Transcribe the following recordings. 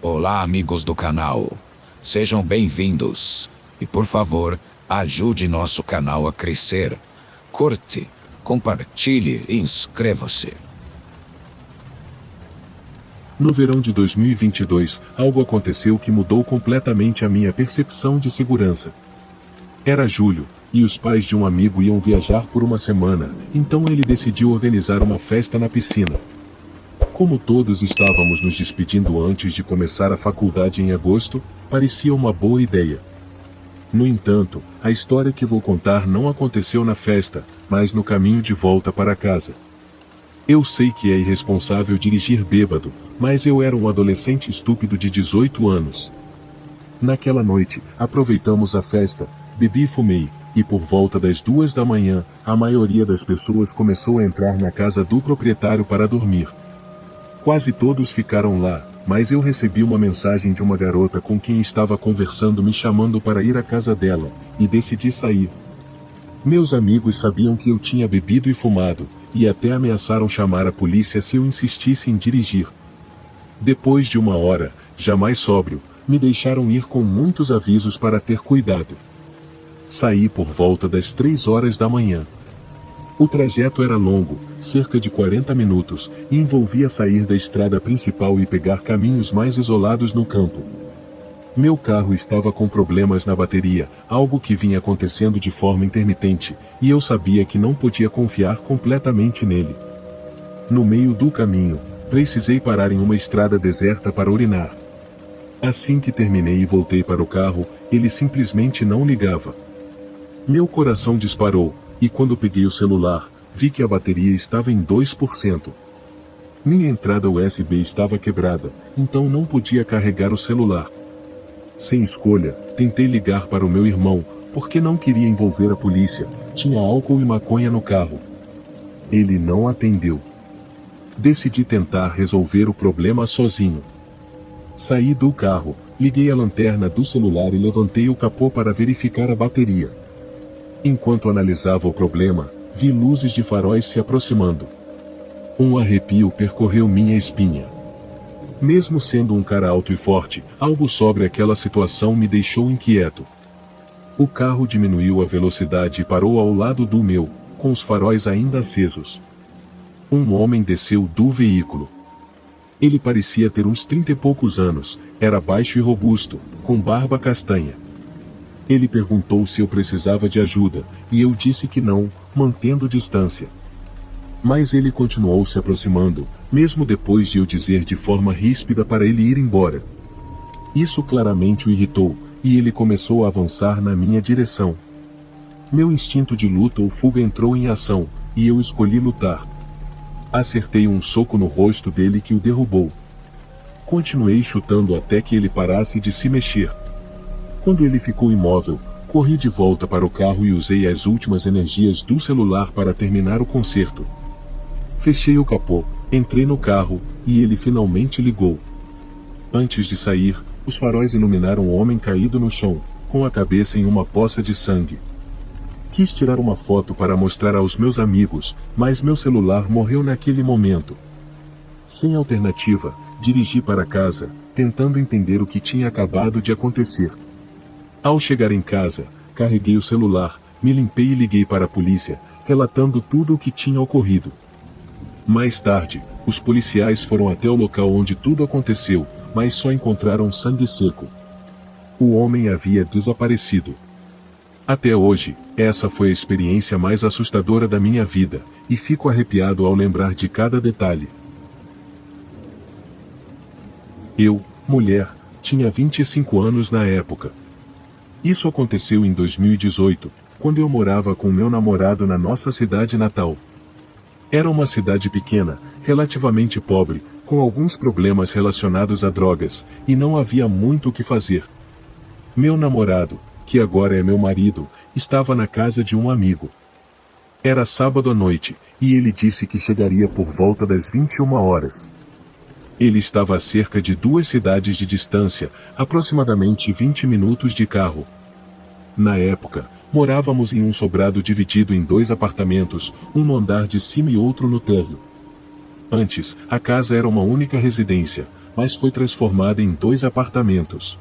Olá, amigos do canal. Sejam bem-vindos. E por favor, ajude nosso canal a crescer. Curte, compartilhe e inscreva-se. No verão de 2022, algo aconteceu que mudou completamente a minha percepção de segurança. Era julho, e os pais de um amigo iam viajar por uma semana, então ele decidiu organizar uma festa na piscina. Como todos estávamos nos despedindo antes de começar a faculdade em agosto, parecia uma boa ideia. No entanto, a história que vou contar não aconteceu na festa, mas no caminho de volta para casa. Eu sei que é irresponsável dirigir bêbado, mas eu era um adolescente estúpido de 18 anos. Naquela noite, aproveitamos a festa, bebi e fumei, e por volta das 2 da manhã, a maioria das pessoas começou a entrar na casa do proprietário para dormir. Quase todos ficaram lá, mas eu recebi uma mensagem de uma garota com quem estava conversando me chamando para ir à casa dela, e decidi sair. Meus amigos sabiam que eu tinha bebido e fumado, e até ameaçaram chamar a polícia se eu insistisse em dirigir. Depois de uma hora, já mais sóbrio, me deixaram ir com muitos avisos para ter cuidado. Saí por volta das 3 horas da manhã. O trajeto era longo, cerca de 40 minutos, e envolvia sair da estrada principal e pegar caminhos mais isolados no campo. Meu carro estava com problemas na bateria, algo que vinha acontecendo de forma intermitente, e eu sabia que não podia confiar completamente nele. No meio do caminho, precisei parar em uma estrada deserta para urinar. Assim que terminei e voltei para o carro, ele simplesmente não ligava. Meu coração disparou, e quando peguei o celular, vi que a bateria estava em 2%. Minha entrada USB estava quebrada, então não podia carregar o celular. Sem escolha, tentei ligar para o meu irmão, porque não queria envolver a polícia, tinha álcool e maconha no carro. Ele não atendeu. Decidi tentar resolver o problema sozinho. Saí do carro, liguei a lanterna do celular e levantei o capô para verificar a bateria. Enquanto analisava o problema, vi luzes de faróis se aproximando. Um arrepio percorreu minha espinha. Mesmo sendo um cara alto e forte, algo sobre aquela situação me deixou inquieto. O carro diminuiu a velocidade e parou ao lado do meu, com os faróis ainda acesos. Um homem desceu do veículo. Ele parecia ter uns 30 e poucos anos, era baixo e robusto, com barba castanha. Ele perguntou se eu precisava de ajuda, e eu disse que não, mantendo distância. Mas ele continuou se aproximando, mesmo depois de eu dizer de forma ríspida para ele ir embora. Isso claramente o irritou, e ele começou a avançar na minha direção. Meu instinto de luta ou fuga entrou em ação, e eu escolhi lutar. Acertei um soco no rosto dele que o derrubou. Continuei chutando até que ele parasse de se mexer. Quando ele ficou imóvel, corri de volta para o carro e usei as últimas energias do celular para terminar o concerto. Fechei o capô, entrei no carro, e ele finalmente ligou. Antes de sair, os faróis iluminaram o homem caído no chão, com a cabeça em uma poça de sangue. Quis tirar uma foto para mostrar aos meus amigos, mas meu celular morreu naquele momento. Sem alternativa, dirigi para casa, tentando entender o que tinha acabado de acontecer. Ao chegar em casa, carreguei o celular, me limpei e liguei para a polícia, relatando tudo o que tinha ocorrido. Mais tarde, os policiais foram até o local onde tudo aconteceu, mas só encontraram sangue seco. O homem havia desaparecido. Até hoje, essa foi a experiência mais assustadora da minha vida, e fico arrepiado ao lembrar de cada detalhe. Eu, mulher, tinha 25 anos na época. Isso aconteceu em 2018, quando eu morava com meu namorado na nossa cidade natal. Era uma cidade pequena, relativamente pobre, com alguns problemas relacionados a drogas, e não havia muito o que fazer. Meu namorado, que agora é meu marido, estava na casa de um amigo. Era sábado à noite, e ele disse que chegaria por volta das 21 horas. Ele estava a cerca de 2 cidades de distância, aproximadamente 20 minutos de carro. Na época, morávamos em um sobrado dividido em 2 apartamentos, um no andar de cima e outro no térreo. Antes, a casa era uma única residência, mas foi transformada em 2 apartamentos.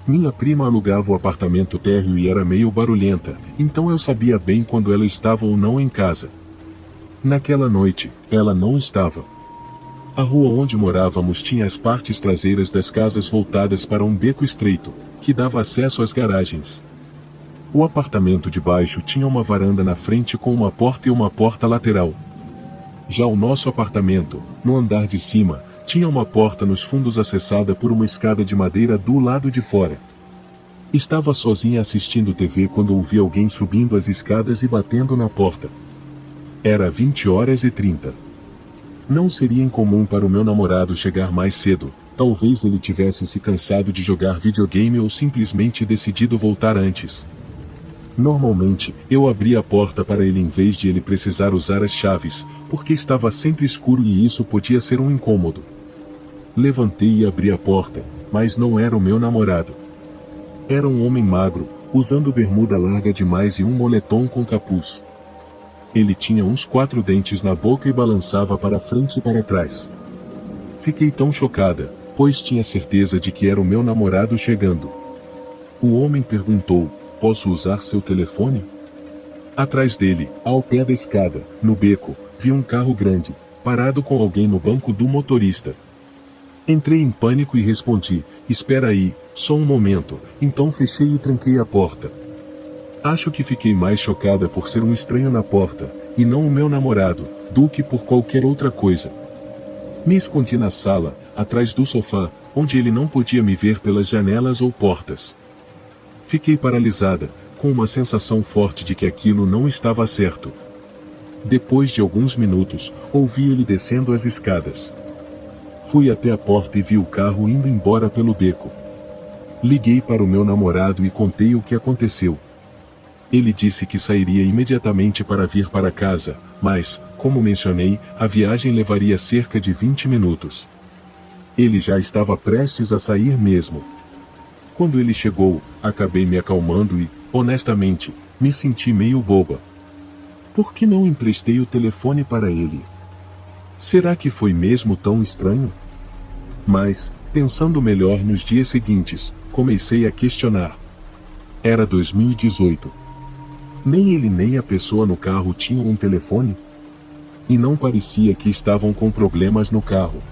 Minha prima alugava o apartamento térreo e era meio barulhenta, então eu sabia bem quando ela estava ou não em casa. Naquela noite, ela não estava. A rua onde morávamos tinha as partes traseiras das casas voltadas para um beco estreito, que dava acesso às garagens. O apartamento de baixo tinha uma varanda na frente com uma porta e uma porta lateral. Já o nosso apartamento, no andar de cima, tinha uma porta nos fundos acessada por uma escada de madeira do lado de fora. Estava sozinha assistindo TV quando ouvi alguém subindo as escadas e batendo na porta. Era 20h30. Não seria incomum para o meu namorado chegar mais cedo, talvez ele tivesse se cansado de jogar videogame ou simplesmente decidido voltar antes. Normalmente, eu abria a porta para ele em vez de ele precisar usar as chaves, porque estava sempre escuro e isso podia ser um incômodo. Levantei e abri a porta, mas não era o meu namorado. Era um homem magro, usando bermuda larga demais e um moletom com capuz. Ele tinha uns 4 dentes na boca e balançava para frente e para trás. Fiquei tão chocada, pois tinha certeza de que era o meu namorado chegando. O homem perguntou: "Posso usar seu telefone?" Atrás dele, ao pé da escada, no beco, vi um carro grande, parado com alguém no banco do motorista. Entrei em pânico e respondi: "Espera aí, só um momento", então fechei e tranquei a porta. Acho que fiquei mais chocada por ser um estranho na porta, e não o meu namorado, do que por qualquer outra coisa. Me escondi na sala, atrás do sofá, onde ele não podia me ver pelas janelas ou portas. Fiquei paralisada, com uma sensação forte de que aquilo não estava certo. Depois de alguns minutos, ouvi ele descendo as escadas. Fui até a porta e vi o carro indo embora pelo beco. Liguei para o meu namorado e contei o que aconteceu. Ele disse que sairia imediatamente para vir para casa, mas, como mencionei, a viagem levaria cerca de 20 minutos. Ele já estava prestes a sair mesmo. Quando ele chegou, acabei me acalmando e, honestamente, me senti meio boba. Por que não emprestei o telefone para ele? Será que foi mesmo tão estranho? Mas, pensando melhor nos dias seguintes, comecei a questionar. Era 2018. Nem ele nem a pessoa no carro tinham um telefone? E não parecia que estavam com problemas no carro.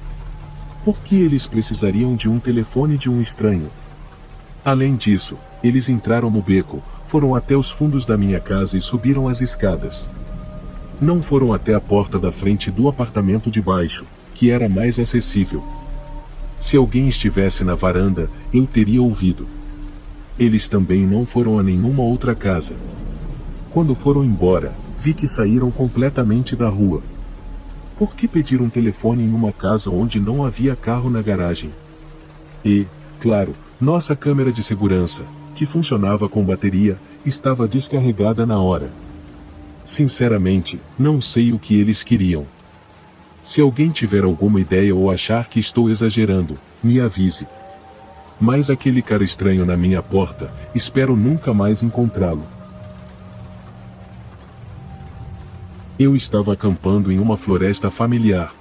Por que eles precisariam de um telefone de um estranho? Além disso, eles entraram no beco, foram até os fundos da minha casa e subiram as escadas. Não foram até a porta da frente do apartamento de baixo, que era mais acessível. Se alguém estivesse na varanda, eu teria ouvido. Eles também não foram a nenhuma outra casa. Quando foram embora, vi que saíram completamente da rua. Por que pedir um telefone em uma casa onde não havia carro na garagem? E, claro, nossa câmera de segurança, que funcionava com bateria, estava descarregada na hora. Sinceramente, não sei o que eles queriam. Se alguém tiver alguma ideia ou achar que estou exagerando, me avise. Mas aquele cara estranho na minha porta, espero nunca mais encontrá-lo. Eu estava acampando em uma floresta familiar.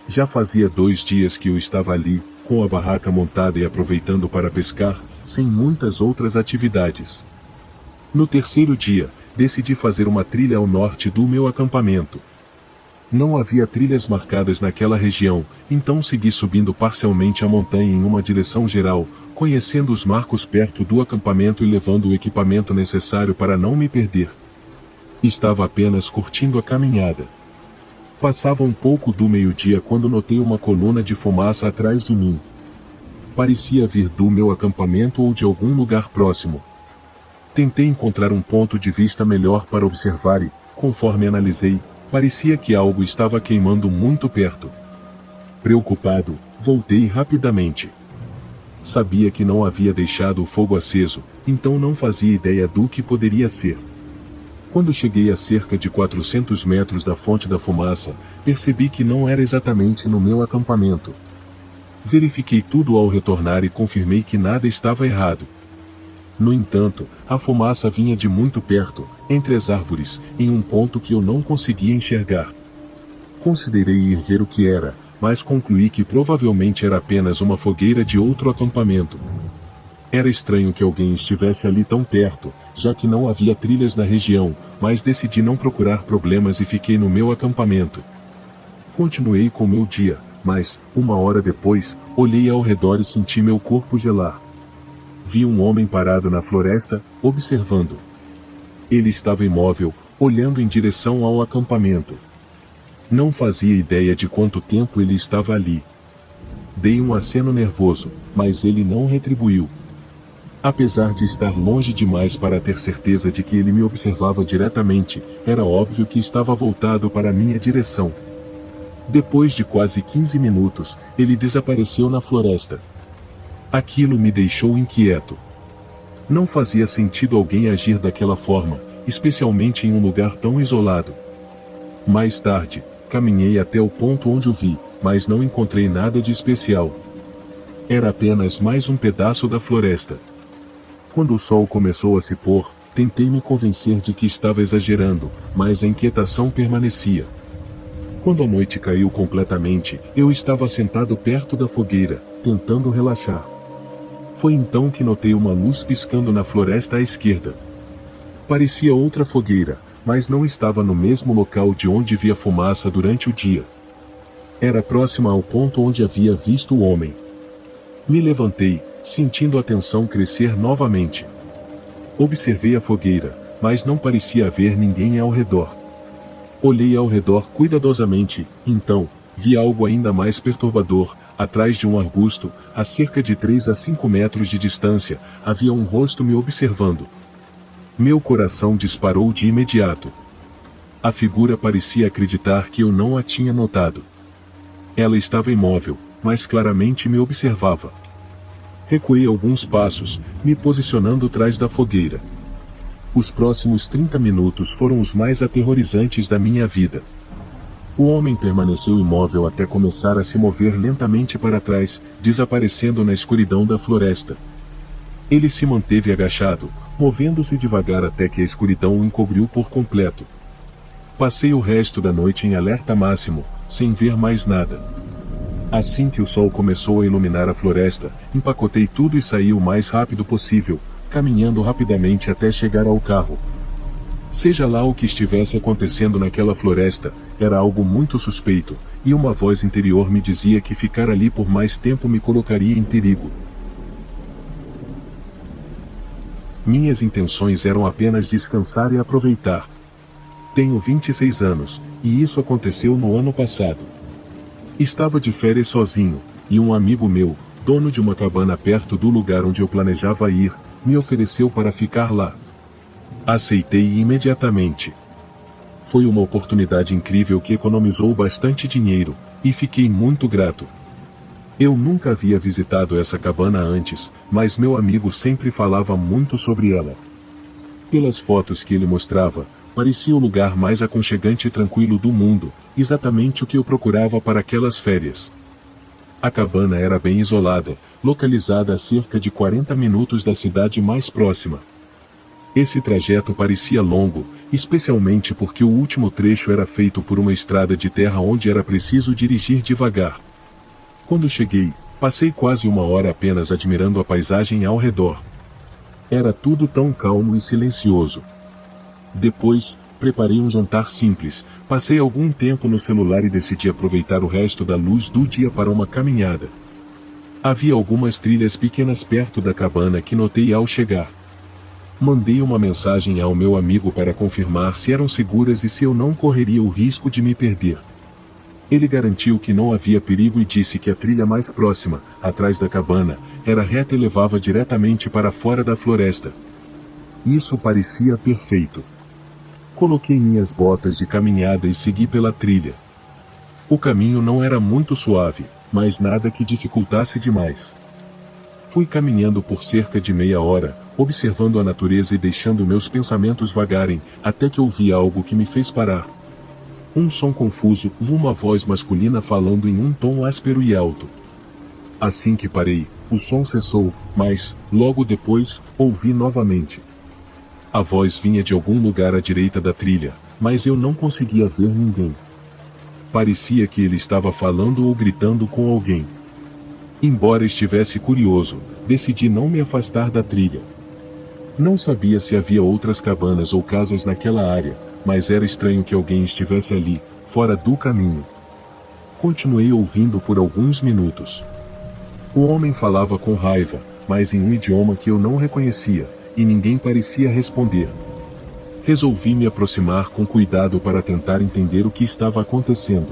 Já fazia 2 dias que eu estava ali, com a barraca montada e aproveitando para pescar, sem muitas outras atividades. No 3º dia, decidi fazer uma trilha ao norte do meu acampamento. Não havia trilhas marcadas naquela região, então segui subindo parcialmente a montanha em uma direção geral, conhecendo os marcos perto do acampamento e levando o equipamento necessário para não me perder. Estava apenas curtindo a caminhada. Passava um pouco do meio-dia quando notei uma coluna de fumaça atrás de mim. Parecia vir do meu acampamento ou de algum lugar próximo. Tentei encontrar um ponto de vista melhor para observar e, conforme analisei, parecia que algo estava queimando muito perto. Preocupado, voltei rapidamente. Sabia que não havia deixado o fogo aceso, então não fazia ideia do que poderia ser. Quando cheguei a cerca de 400 metros da fonte da fumaça, percebi que não era exatamente no meu acampamento. Verifiquei tudo ao retornar e confirmei que nada estava errado. No entanto, a fumaça vinha de muito perto, entre as árvores, em um ponto que eu não conseguia enxergar. Considerei ir ver o que era, mas concluí que provavelmente era apenas uma fogueira de outro acampamento. Era estranho que alguém estivesse ali tão perto, já que não havia trilhas na região, mas decidi não procurar problemas e fiquei no meu acampamento. Continuei com meu dia, mas, uma hora depois, olhei ao redor e senti meu corpo gelar. Vi um homem parado na floresta, observando. Ele estava imóvel, olhando em direção ao acampamento. Não fazia ideia de quanto tempo ele estava ali. Dei um aceno nervoso, mas ele não retribuiu. Apesar de estar longe demais para ter certeza de que ele me observava diretamente, era óbvio que estava voltado para minha direção. Depois de quase 15 minutos, ele desapareceu na floresta. Aquilo me deixou inquieto. Não fazia sentido alguém agir daquela forma, especialmente em um lugar tão isolado. Mais tarde, caminhei até o ponto onde o vi, mas não encontrei nada de especial. Era apenas mais um pedaço da floresta. Quando o sol começou a se pôr, tentei me convencer de que estava exagerando, mas a inquietação permanecia. Quando a noite caiu completamente, eu estava sentado perto da fogueira, tentando relaxar. Foi então que notei uma luz piscando na floresta à esquerda. Parecia outra fogueira, mas não estava no mesmo local de onde via fumaça durante o dia. Era próxima ao ponto onde havia visto o homem. Me levantei, sentindo a tensão crescer novamente. Observei a fogueira, mas não parecia haver ninguém ao redor. Olhei ao redor cuidadosamente, então, vi algo ainda mais perturbador. Atrás de um arbusto, a cerca de 3 a 5 metros de distância, havia um rosto me observando. Meu coração disparou de imediato. A figura parecia acreditar que eu não a tinha notado. Ela estava imóvel, mas claramente me observava. Recuei alguns passos, me posicionando atrás da fogueira. Os próximos 30 minutos foram os mais aterrorizantes da minha vida. O homem permaneceu imóvel até começar a se mover lentamente para trás, desaparecendo na escuridão da floresta. Ele se manteve agachado, movendo-se devagar até que a escuridão o encobriu por completo. Passei o resto da noite em alerta máximo, sem ver mais nada. Assim que o sol começou a iluminar a floresta, empacotei tudo e saí o mais rápido possível, caminhando rapidamente até chegar ao carro. Seja lá o que estivesse acontecendo naquela floresta, era algo muito suspeito, e uma voz interior me dizia que ficar ali por mais tempo me colocaria em perigo. Minhas intenções eram apenas descansar e aproveitar. Tenho 26 anos, e isso aconteceu no ano passado. Estava de férias sozinho, e um amigo meu, dono de uma cabana perto do lugar onde eu planejava ir, me ofereceu para ficar lá. Aceitei imediatamente. Foi uma oportunidade incrível que economizou bastante dinheiro, e fiquei muito grato. Eu nunca havia visitado essa cabana antes, mas meu amigo sempre falava muito sobre ela. Pelas fotos que ele mostrava, parecia o lugar mais aconchegante e tranquilo do mundo, exatamente o que eu procurava para aquelas férias. A cabana era bem isolada, localizada a cerca de 40 minutos da cidade mais próxima. Esse trajeto parecia longo, especialmente porque o último trecho era feito por uma estrada de terra onde era preciso dirigir devagar. Quando cheguei, passei quase uma hora apenas admirando a paisagem ao redor. Era tudo tão calmo e silencioso. Depois, preparei um jantar simples, passei algum tempo no celular e decidi aproveitar o resto da luz do dia para uma caminhada. Havia algumas trilhas pequenas perto da cabana que notei ao chegar. Mandei uma mensagem ao meu amigo para confirmar se eram seguras e se eu não correria o risco de me perder. Ele garantiu que não havia perigo e disse que a trilha mais próxima, atrás da cabana, era reta e levava diretamente para fora da floresta. Isso parecia perfeito. Coloquei minhas botas de caminhada e segui pela trilha. O caminho não era muito suave, mas nada que dificultasse demais. Fui caminhando por cerca de meia hora, observando a natureza e deixando meus pensamentos vagarem, até que ouvi algo que me fez parar. Um som confuso e uma voz masculina falando em um tom áspero e alto. Assim que parei, o som cessou, mas, logo depois, ouvi novamente. A voz vinha de algum lugar à direita da trilha, mas eu não conseguia ver ninguém. Parecia que ele estava falando ou gritando com alguém. Embora estivesse curioso, decidi não me afastar da trilha. Não sabia se havia outras cabanas ou casas naquela área, mas era estranho que alguém estivesse ali, fora do caminho. Continuei ouvindo por alguns minutos. O homem falava com raiva, mas em um idioma que eu não reconhecia, e ninguém parecia responder. Resolvi me aproximar com cuidado para tentar entender o que estava acontecendo.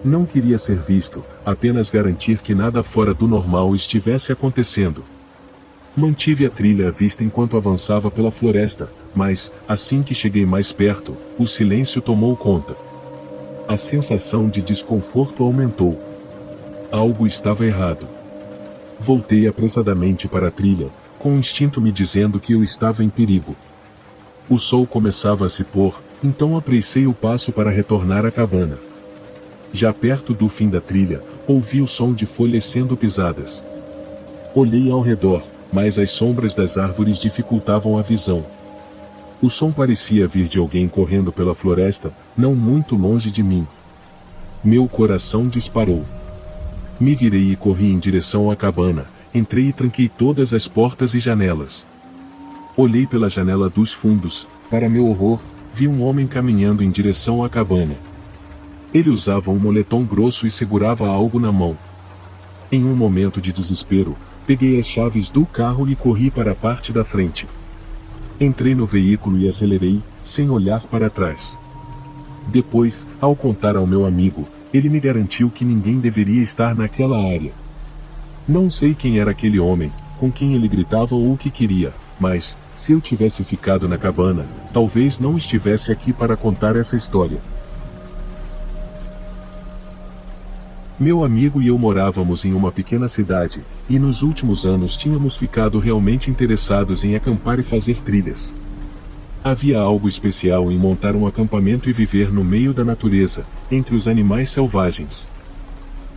Não queria ser visto, apenas garantir que nada fora do normal estivesse acontecendo. Mantive a trilha à vista enquanto avançava pela floresta, mas, assim que cheguei mais perto, o silêncio tomou conta. A sensação de desconforto aumentou. Algo estava errado. Voltei apressadamente para a trilha, com o instinto me dizendo que eu estava em perigo. O sol começava a se pôr, então apressei o passo para retornar à cabana. Já perto do fim da trilha, ouvi o som de folhas sendo pisadas. Olhei ao redor, mas as sombras das árvores dificultavam a visão. O som parecia vir de alguém correndo pela floresta, não muito longe de mim. Meu coração disparou. Me virei e corri em direção à cabana, entrei e tranquei todas as portas e janelas. Olhei pela janela dos fundos, para meu horror, vi um homem caminhando em direção à cabana. Ele usava um moletom grosso e segurava algo na mão. Em um momento de desespero, peguei as chaves do carro e corri para a parte da frente. Entrei no veículo e acelerei, sem olhar para trás. Depois, ao contar ao meu amigo, ele me garantiu que ninguém deveria estar naquela área. Não sei quem era aquele homem, com quem ele gritava ou o que queria, mas, se eu tivesse ficado na cabana, talvez não estivesse aqui para contar essa história. Meu amigo e eu morávamos em uma pequena cidade, e nos últimos anos tínhamos ficado realmente interessados em acampar e fazer trilhas. Havia algo especial em montar um acampamento e viver no meio da natureza, entre os animais selvagens.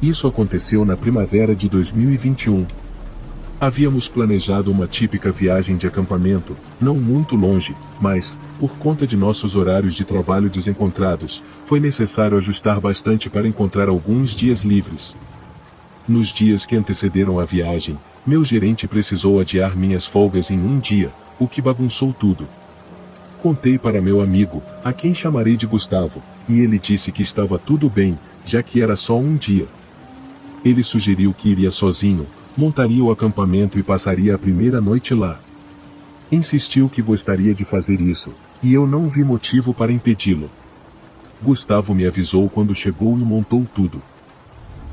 Isso aconteceu na primavera de 2021. Havíamos planejado uma típica viagem de acampamento, não muito longe, mas, por conta de nossos horários de trabalho desencontrados, foi necessário ajustar bastante para encontrar alguns dias livres. Nos dias que antecederam a viagem, meu gerente precisou adiar minhas folgas em um dia, o que bagunçou tudo. Contei para meu amigo, a quem chamarei de Gustavo, e ele disse que estava tudo bem, já que era só um dia. Ele sugeriu que iria sozinho, montaria o acampamento e passaria a primeira noite lá. Insistiu que gostaria de fazer isso, e eu não vi motivo para impedi-lo. Gustavo me avisou quando chegou e montou tudo.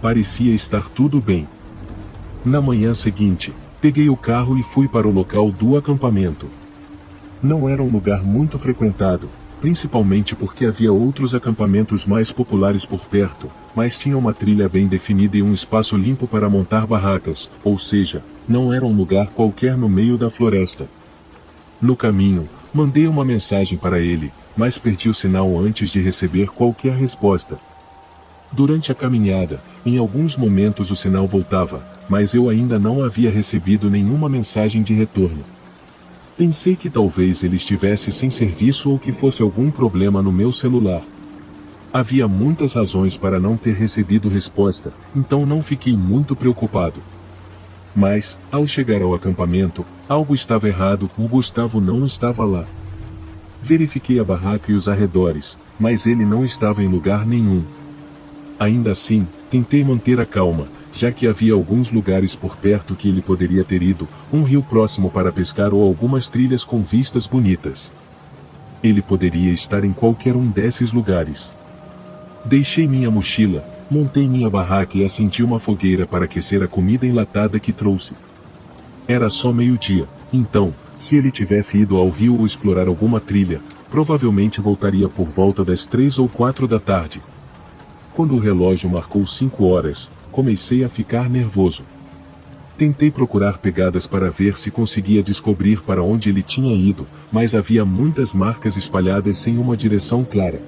Parecia estar tudo bem. Na manhã seguinte, peguei o carro e fui para o local do acampamento. Não era um lugar muito frequentado, principalmente porque havia outros acampamentos mais populares por perto, mas tinha uma trilha bem definida e um espaço limpo para montar barracas, ou seja, não era um lugar qualquer no meio da floresta. No caminho, mandei uma mensagem para ele, mas perdi o sinal antes de receber qualquer resposta. Durante a caminhada, em alguns momentos o sinal voltava, mas eu ainda não havia recebido nenhuma mensagem de retorno. Pensei que talvez ele estivesse sem serviço ou que fosse algum problema no meu celular. Havia muitas razões para não ter recebido resposta, então não fiquei muito preocupado. Mas, ao chegar ao acampamento, algo estava errado, o Gustavo não estava lá. Verifiquei a barraca e os arredores, mas ele não estava em lugar nenhum. Ainda assim, tentei manter a calma, já que havia alguns lugares por perto que ele poderia ter ido, um rio próximo para pescar ou algumas trilhas com vistas bonitas. Ele poderia estar em qualquer um desses lugares. Deixei minha mochila, montei minha barraca e acendi uma fogueira para aquecer a comida enlatada que trouxe. Era só meio-dia, então, se ele tivesse ido ao rio ou explorar alguma trilha, provavelmente voltaria por volta das 3 ou 4 da tarde. Quando o relógio marcou 5 horas, comecei a ficar nervoso. Tentei procurar pegadas para ver se conseguia descobrir para onde ele tinha ido, mas havia muitas marcas espalhadas sem uma direção clara.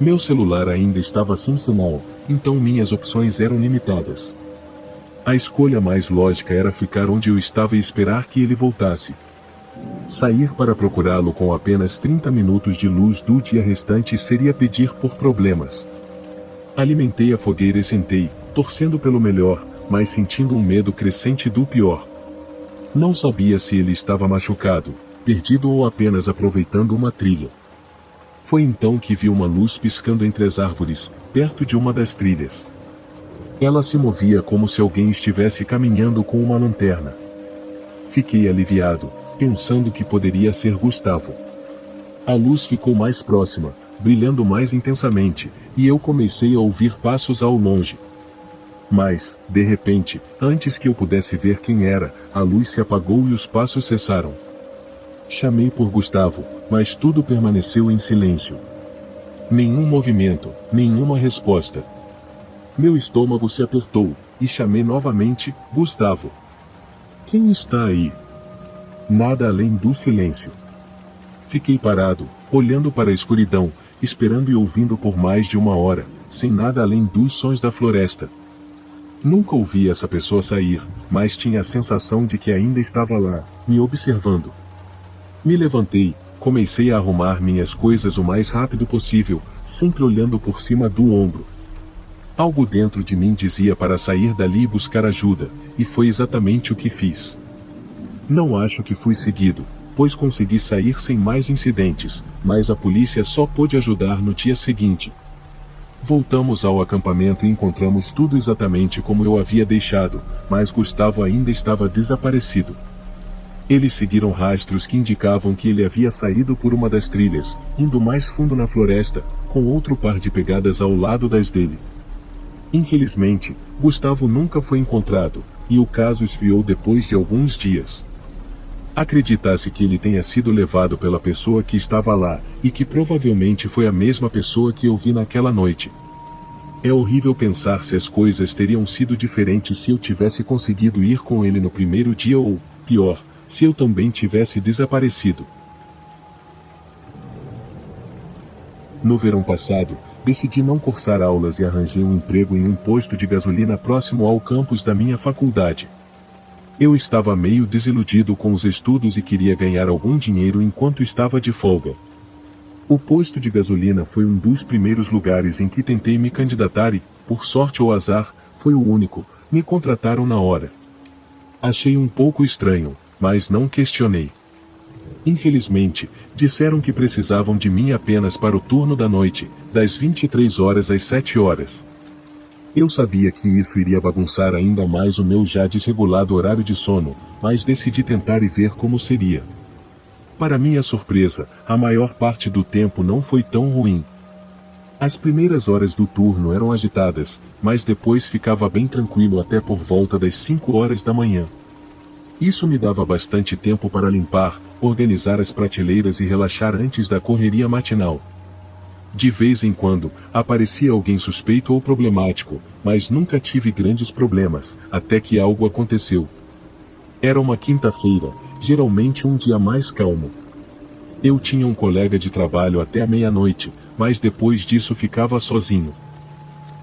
Meu celular ainda estava sem sinal, então minhas opções eram limitadas. A escolha mais lógica era ficar onde eu estava e esperar que ele voltasse. Sair para procurá-lo com apenas 30 minutos de luz do dia restante seria pedir por problemas. Alimentei a fogueira e sentei, torcendo pelo melhor, mas sentindo um medo crescente do pior. Não sabia se ele estava machucado, perdido ou apenas aproveitando uma trilha. Foi então que vi uma luz piscando entre as árvores, perto de uma das trilhas. Ela se movia como se alguém estivesse caminhando com uma lanterna. Fiquei aliviado, pensando que poderia ser Gustavo. A luz ficou mais próxima, brilhando mais intensamente, e eu comecei a ouvir passos ao longe. Mas, de repente, antes que eu pudesse ver quem era, a luz se apagou e os passos cessaram. Chamei por Gustavo, mas tudo permaneceu em silêncio. Nenhum movimento, nenhuma resposta. Meu estômago se apertou, e chamei novamente, Gustavo. Quem está aí? Nada além do silêncio. Fiquei parado, olhando para a escuridão, esperando e ouvindo por mais de uma hora, sem nada além dos sons da floresta. Nunca ouvi essa pessoa sair, mas tinha a sensação de que ainda estava lá, me observando. Me levantei, comecei a arrumar minhas coisas o mais rápido possível, sempre olhando por cima do ombro. Algo dentro de mim dizia para sair dali e buscar ajuda, e foi exatamente o que fiz. Não acho que fui seguido, pois consegui sair sem mais incidentes, mas a polícia só pôde ajudar no dia seguinte. Voltamos ao acampamento e encontramos tudo exatamente como eu havia deixado, mas Gustavo ainda estava desaparecido. Eles seguiram rastros que indicavam que ele havia saído por uma das trilhas, indo mais fundo na floresta, com outro par de pegadas ao lado das dele. Infelizmente, Gustavo nunca foi encontrado, e o caso esfriou depois de alguns dias. Acreditasse que ele tenha sido levado pela pessoa que estava lá, e que provavelmente foi a mesma pessoa que eu vi naquela noite. É horrível pensar se as coisas teriam sido diferentes se eu tivesse conseguido ir com ele no primeiro dia ou, pior, se eu também tivesse desaparecido. No verão passado, decidi não cursar aulas e arranjei um emprego em um posto de gasolina próximo ao campus da minha faculdade. Eu estava meio desiludido com os estudos e queria ganhar algum dinheiro enquanto estava de folga. O posto de gasolina foi um dos primeiros lugares em que tentei me candidatar e, por sorte ou azar, foi o único, me contrataram na hora. Achei um pouco estranho, mas não questionei. Infelizmente, disseram que precisavam de mim apenas para o turno da noite, das 23 horas às 7 horas. Eu sabia que isso iria bagunçar ainda mais o meu já desregulado horário de sono, mas decidi tentar e ver como seria. Para minha surpresa, a maior parte do tempo não foi tão ruim. As primeiras horas do turno eram agitadas, mas depois ficava bem tranquilo até por volta das 5 horas da manhã. Isso me dava bastante tempo para limpar, organizar as prateleiras e relaxar antes da correria matinal. De vez em quando, aparecia alguém suspeito ou problemático, mas nunca tive grandes problemas, até que algo aconteceu. Era uma quinta-feira, geralmente um dia mais calmo. Eu tinha um colega de trabalho até a meia-noite, mas depois disso ficava sozinho.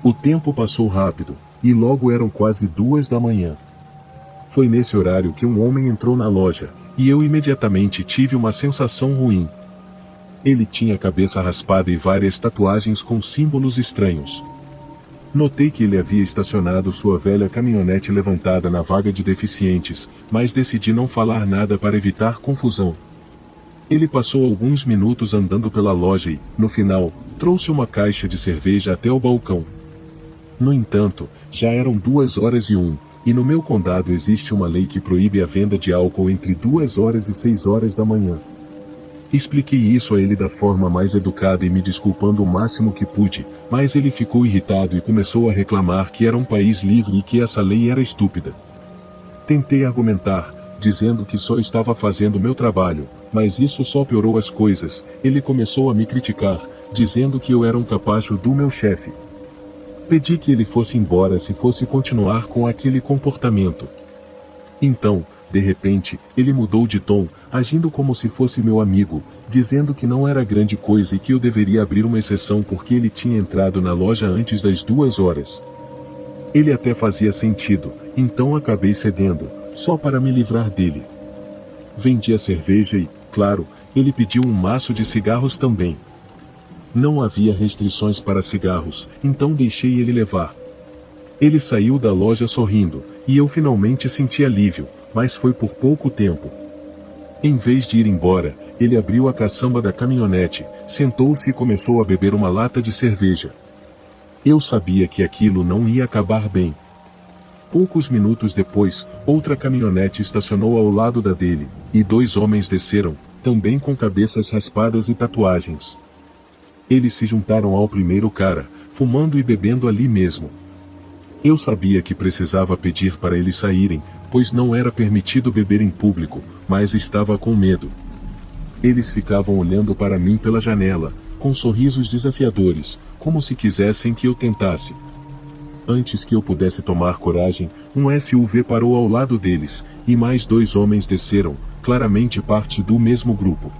O tempo passou rápido, e logo eram quase 2 da manhã. Foi nesse horário que um homem entrou na loja, e eu imediatamente tive uma sensação ruim. Ele tinha a cabeça raspada e várias tatuagens com símbolos estranhos. Notei que ele havia estacionado sua velha caminhonete levantada na vaga de deficientes, mas decidi não falar nada para evitar confusão. Ele passou alguns minutos andando pela loja e, no final, trouxe uma caixa de cerveja até o balcão. No entanto, já eram 2h01, e no meu condado existe uma lei que proíbe a venda de álcool entre 2 horas e 6 horas da manhã. Expliquei isso a ele da forma mais educada e me desculpando o máximo que pude, mas ele ficou irritado e começou a reclamar que era um país livre e que essa lei era estúpida. Tentei argumentar, dizendo que só estava fazendo meu trabalho, mas isso só piorou as coisas. Ele começou a me criticar, dizendo que eu era um capacho do meu chefe. Pedi que ele fosse embora se fosse continuar com aquele comportamento. Então, de repente, ele mudou de tom, agindo como se fosse meu amigo, dizendo que não era grande coisa e que eu deveria abrir uma exceção porque ele tinha entrado na loja antes das 2 horas. Ele até fazia sentido, então acabei cedendo, só para me livrar dele. Vendi a cerveja e, claro, ele pediu um maço de cigarros também. Não havia restrições para cigarros, então deixei ele levar. Ele saiu da loja sorrindo, e eu finalmente senti alívio, mas foi por pouco tempo. Em vez de ir embora, ele abriu a caçamba da caminhonete, sentou-se e começou a beber uma lata de cerveja. Eu sabia que aquilo não ia acabar bem. Poucos minutos depois, outra caminhonete estacionou ao lado da dele, e 2 homens desceram, também com cabeças raspadas e tatuagens. Eles se juntaram ao primeiro cara, fumando e bebendo ali mesmo. Eu sabia que precisava pedir para eles saírem, pois não era permitido beber em público, mas estava com medo. Eles ficavam olhando para mim pela janela, com sorrisos desafiadores, como se quisessem que eu tentasse. Antes que eu pudesse tomar coragem, um SUV parou ao lado deles, e mais 2 homens desceram, claramente parte do mesmo grupo.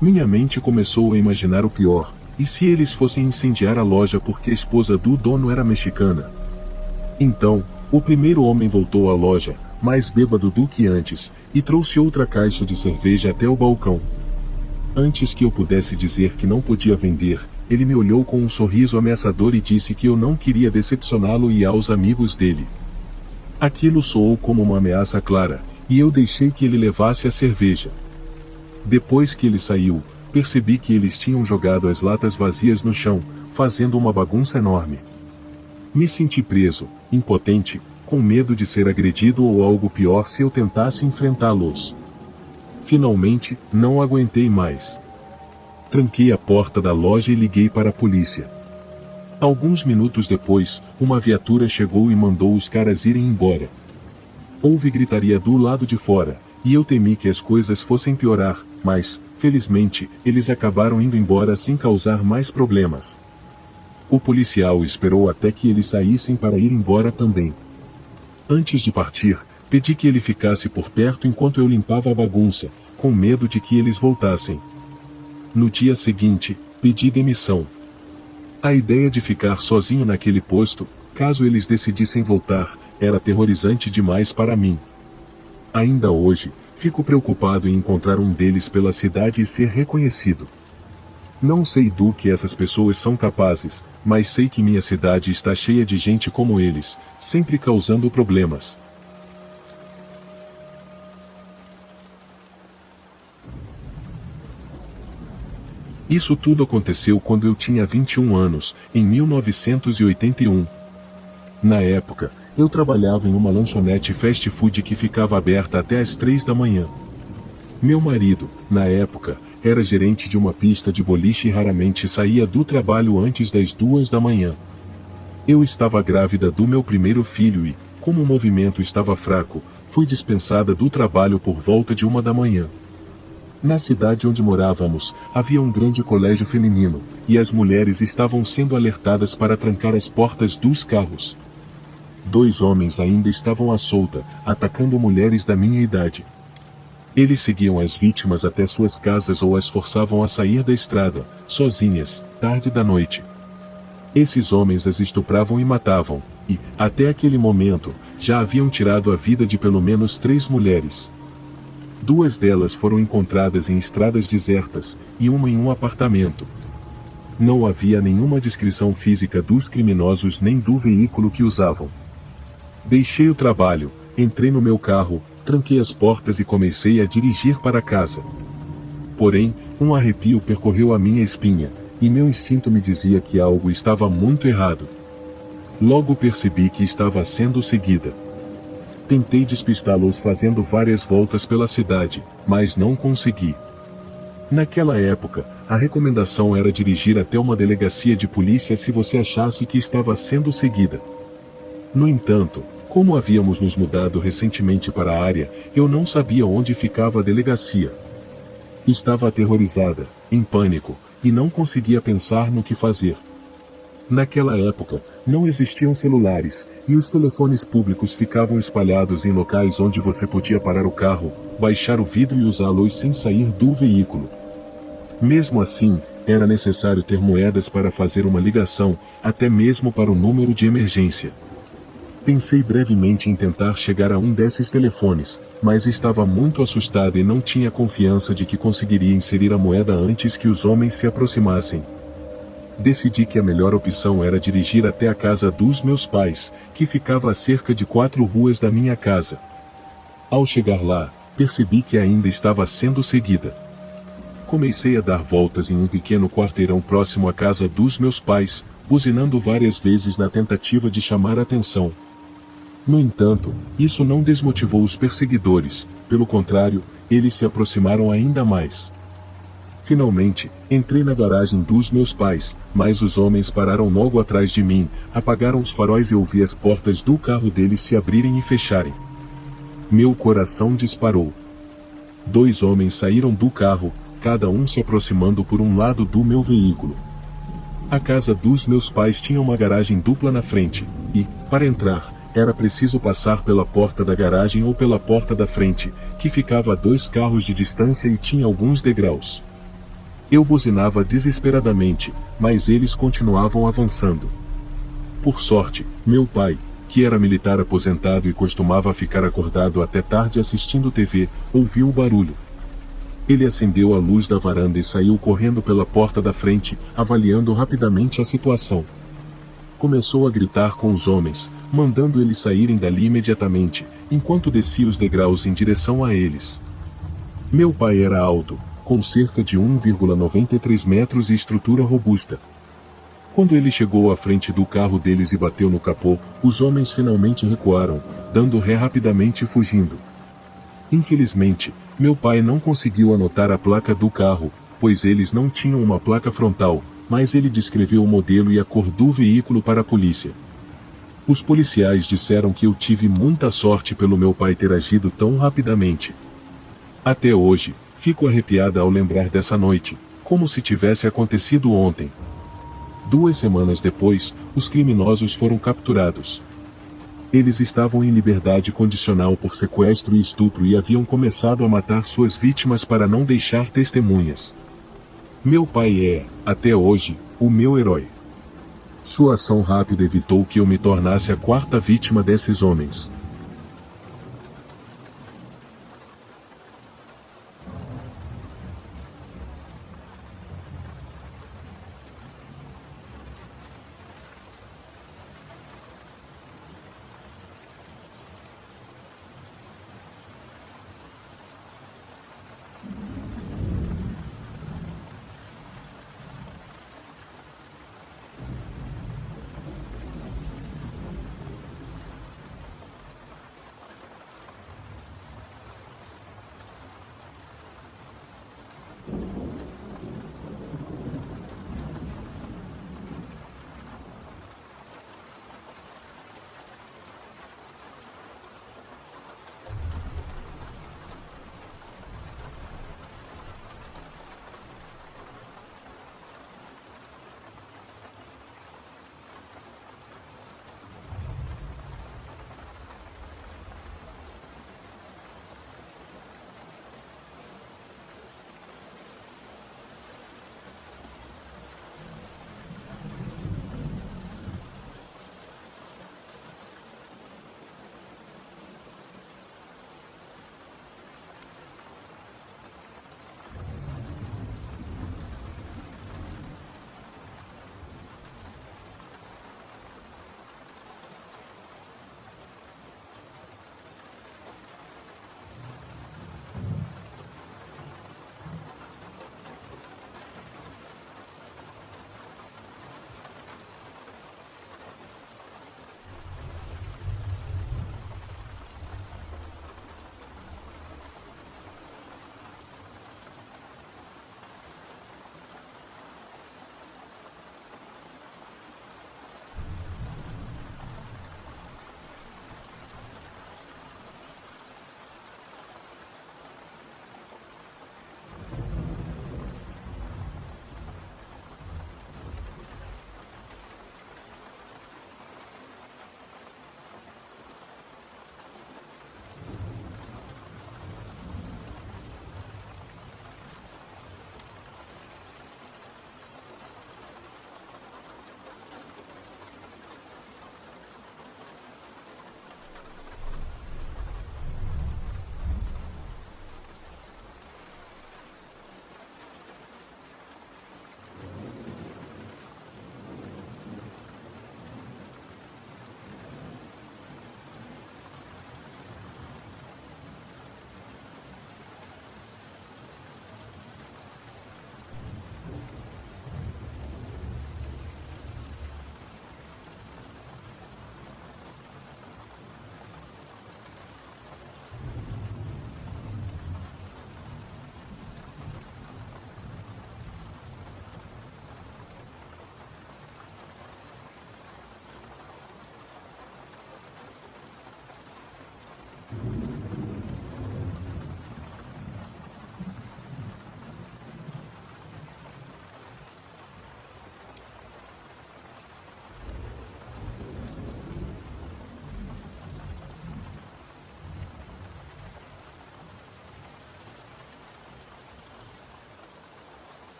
Minha mente começou a imaginar o pior, e se eles fossem incendiar a loja porque a esposa do dono era mexicana? Então, o primeiro homem voltou à loja, mais bêbado do que antes, e trouxe outra caixa de cerveja até o balcão. Antes que eu pudesse dizer que não podia vender, ele me olhou com um sorriso ameaçador e disse que eu não queria decepcioná-lo e aos amigos dele. Aquilo soou como uma ameaça clara, e eu deixei que ele levasse a cerveja. Depois que ele saiu, percebi que eles tinham jogado as latas vazias no chão, fazendo uma bagunça enorme. Me senti preso, impotente, com medo de ser agredido ou algo pior se eu tentasse enfrentá-los. Finalmente, não aguentei mais. Tranquei a porta da loja e liguei para a polícia. Alguns minutos depois, uma viatura chegou e mandou os caras irem embora. Houve gritaria do lado de fora, e eu temi que as coisas fossem piorar, mas, felizmente, eles acabaram indo embora sem causar mais problemas. O policial esperou até que eles saíssem para ir embora também. Antes de partir, pedi que ele ficasse por perto enquanto eu limpava a bagunça, com medo de que eles voltassem. No dia seguinte, pedi demissão. A ideia de ficar sozinho naquele posto, caso eles decidissem voltar, era aterrorizante demais para mim. Ainda hoje, fico preocupado em encontrar um deles pela cidade e ser reconhecido. Não sei do que essas pessoas são capazes, mas sei que minha cidade está cheia de gente como eles, sempre causando problemas. Isso tudo aconteceu quando eu tinha 21 anos, em 1981. Na época, eu trabalhava em uma lanchonete fast food que ficava aberta até às 3 da manhã. Meu marido, na época, era gerente de uma pista de boliche e raramente saía do trabalho antes das 2 da manhã. Eu estava grávida do meu primeiro filho e, como o movimento estava fraco, fui dispensada do trabalho por volta de 1 da manhã. Na cidade onde morávamos, havia um grande colégio feminino, e as mulheres estavam sendo alertadas para trancar as portas dos carros. 2 homens ainda estavam à solta, atacando mulheres da minha idade. Eles seguiam as vítimas até suas casas ou as forçavam a sair da estrada, sozinhas, tarde da noite. Esses homens as estupravam e matavam, e, até aquele momento, já haviam tirado a vida de pelo menos 3 mulheres. 2 delas foram encontradas em estradas desertas, e uma em um apartamento. Não havia nenhuma descrição física dos criminosos nem do veículo que usavam. Deixei o trabalho, entrei no meu carro, tranquei as portas e comecei a dirigir para casa. Porém, um arrepio percorreu a minha espinha, e meu instinto me dizia que algo estava muito errado. Logo percebi que estava sendo seguida. Tentei despistá-los fazendo várias voltas pela cidade, mas não consegui. Naquela época, a recomendação era dirigir até uma delegacia de polícia se você achasse que estava sendo seguida. No entanto, como havíamos nos mudado recentemente para a área, eu não sabia onde ficava a delegacia. Estava aterrorizada, em pânico, e não conseguia pensar no que fazer. Naquela época, não existiam celulares, e os telefones públicos ficavam espalhados em locais onde você podia parar o carro, baixar o vidro e usá-los sem sair do veículo. Mesmo assim, era necessário ter moedas para fazer uma ligação, até mesmo para o número de emergência. Pensei brevemente em tentar chegar a um desses telefones, mas estava muito assustada e não tinha confiança de que conseguiria inserir a moeda antes que os homens se aproximassem. decidi que a melhor opção era dirigir até a casa dos meus pais, que ficava a cerca de 4 ruas da minha casa. Ao chegar lá, percebi que ainda estava sendo seguida. Comecei a dar voltas em um pequeno quarteirão próximo à casa dos meus pais, buzinando várias vezes na tentativa de chamar a atenção. No entanto, isso não desmotivou os perseguidores, pelo contrário, eles se aproximaram ainda mais. Finalmente, entrei na garagem dos meus pais, mas os homens pararam logo atrás de mim, apagaram os faróis e ouvi as portas do carro deles se abrirem e fecharem. Meu coração disparou. 2 homens saíram do carro, cada um se aproximando por um lado do meu veículo. A casa dos meus pais tinha uma garagem dupla na frente, e, para entrar, era preciso passar pela porta da garagem ou pela porta da frente, que ficava a 2 carros de distância e tinha alguns degraus. Eu buzinava desesperadamente, mas eles continuavam avançando. Por sorte, meu pai, que era militar aposentado e costumava ficar acordado até tarde assistindo TV, ouviu o barulho. Ele acendeu a luz da varanda e saiu correndo pela porta da frente, avaliando rapidamente a situação. Começou a gritar com os homens, mandando eles saírem dali imediatamente, enquanto descia os degraus em direção a eles. Meu pai era alto, com cerca de 1,93 metros e estrutura robusta. Quando ele chegou à frente do carro deles e bateu no capô, os homens finalmente recuaram, dando ré rapidamente e fugindo. Infelizmente, meu pai não conseguiu anotar a placa do carro, pois eles não tinham uma placa frontal, mas ele descreveu o modelo e a cor do veículo para a polícia. Os policiais disseram que eu tive muita sorte pelo meu pai ter agido tão rapidamente. Até hoje, fico arrepiada ao lembrar dessa noite, como se tivesse acontecido ontem. 2 semanas depois, os criminosos foram capturados. Eles estavam em liberdade condicional por sequestro e estupro e haviam começado a matar suas vítimas para não deixar testemunhas. Meu pai é, até hoje, o meu herói. Sua ação rápida evitou que eu me tornasse a 4ª vítima desses homens.